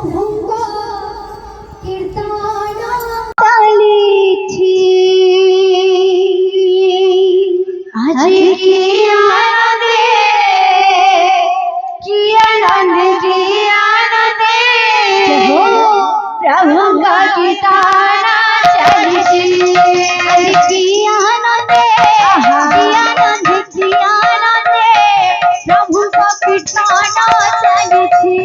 प्रभुଙ୍କ कीर्तन चालिछि আজি কি আনন্দে কি আনন্দে प्रभुଙ୍କ कीर्तन चालिछि আজি কি আনন্দে प्रभुଙ୍କ कीर्तन चालिछि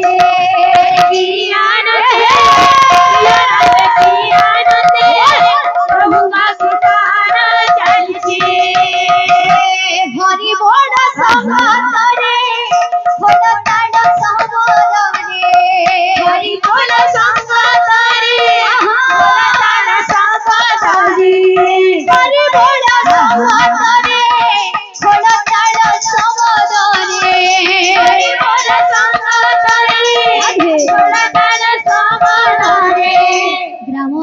हरि बोल संगतरे बोल ताड़ संगतरे हरि बोल संगतरे बोल ताड़ संगतरे हरि बोल संगतरे बोल ताड़ संगतरे हरि बोल संगतरे बोल ताड़ संगतरे ग्राम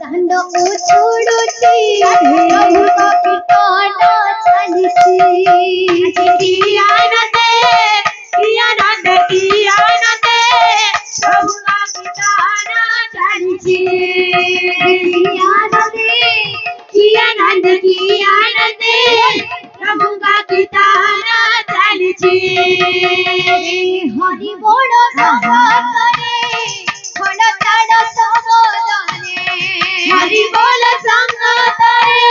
दांड उछुड़ुछि प्रभुଙ୍କ कीर्तन चालिछि की आनंदे प्रभुଙ୍କ कीर्तन चालिछि प्रभुଙ୍କ कीर्तन चालिछि हरि बोल संगतरे बोल ताड़ संगतरे हरि बोल संगतरे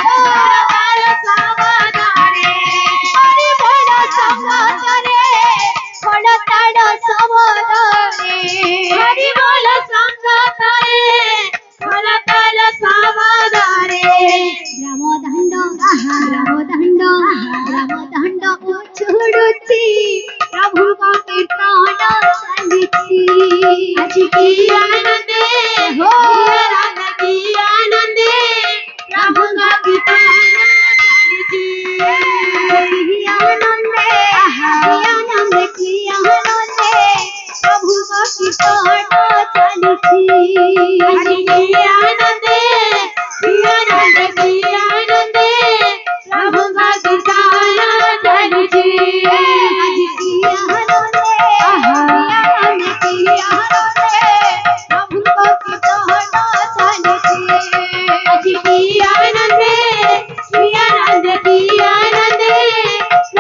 बोल ताड़ संगतरे हरि बोल संगतरे बोल ताड़ संगतरे हरि बोल संगतरे बोल ताड़ संगतरे ग्राम दांड उछुड़ुछि प्रभुଙ୍କ कीर्तन चालिछि আজি কি आनंदे हो की आनंदे प्रभुଙ୍କ कीर्तन चालिछि की आनंदे की आनंदे प्रभुଙ୍କ कीर्तन चालिछि আজি কি आनंदे की आनंदे प्रभुଙ୍କ कीर्तन चालिछि আজি কি आनंदे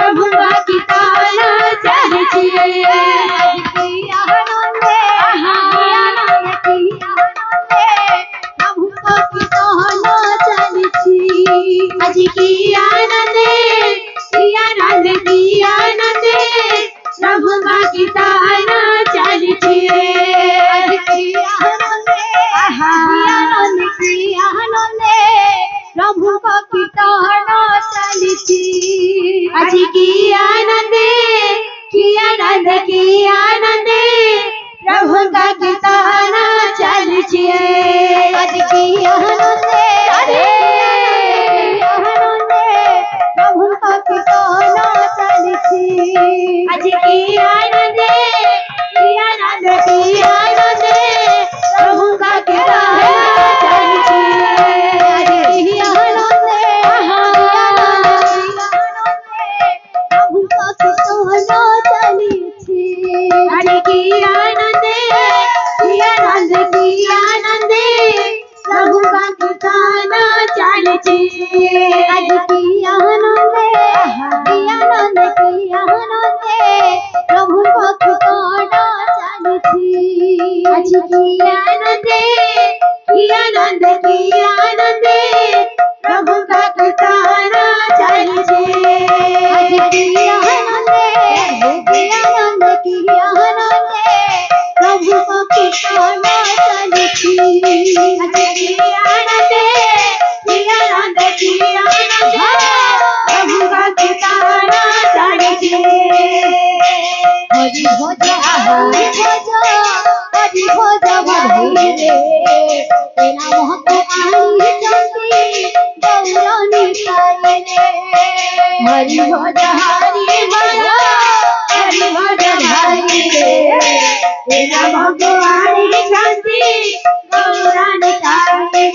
प्रभुଙ୍କ कीर्तन चालिछि আজি কি आनंदे प्रभुଙ୍କ कीर्तन चालिछि আজি কি आनंदे प्रभुଙ୍କ कीर्तन चालिछि আজি কি आनंदे प्रभुଙ୍କ कीर्तन चालिछि আজি কি आनंदे प्रभुଙ୍କ कीर्तन चालिछि আজি কি आनंदे प्रभुଙ୍କ कीर्तन चालिछि আজি কি आनंदे प्रभुଙ୍କ कीर्तन चालिछि আজি কি आनंदे प्रभुଙ୍କ कीर्तन चालिछि আজি কি आनंदे प्रभुଙ୍କ कीर्तन चालिछि আজি কি आनंदे प्रभुଙ୍କ कीर्तन चालिछि আজি কি आनंदे प्रभुଙ୍କ कीर्तन चालिछि আজি কি आनंदे प्रभुଙ୍କ कीर्तन चालिछि আজি কি आनंदे प्रभुଙ୍କ कीर्तन चालिछि আজি কি आनंदे प्रभुଙ୍କ कीर्तन चालिछि हरि भज बधाई रे नाम को आनी चंदी गौरनी पाए रे हरि भज भाई रे नाम को आनी चंदी गौरनी पाए रे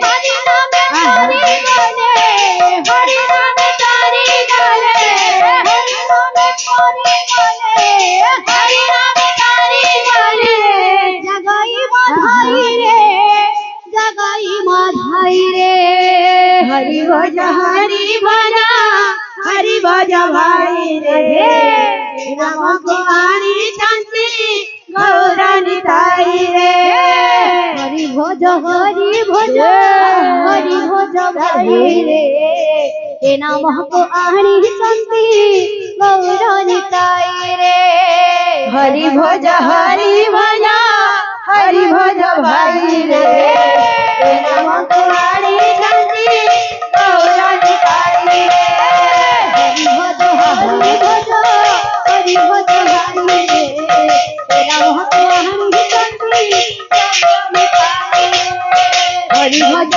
हरि नाम हरि गले हरि नाम भज भाई रे राम कुमारी शांति गौरानी ताई रे हरि भज भाई रे नाम कुमारी शांति गौरानी ताई रे हरि भज भाई रे नाम कुमारी शांति गौरानी ताई रे हरि भज भाई रे नाम कुमारी शांति गौरानी ताई रे हरि भज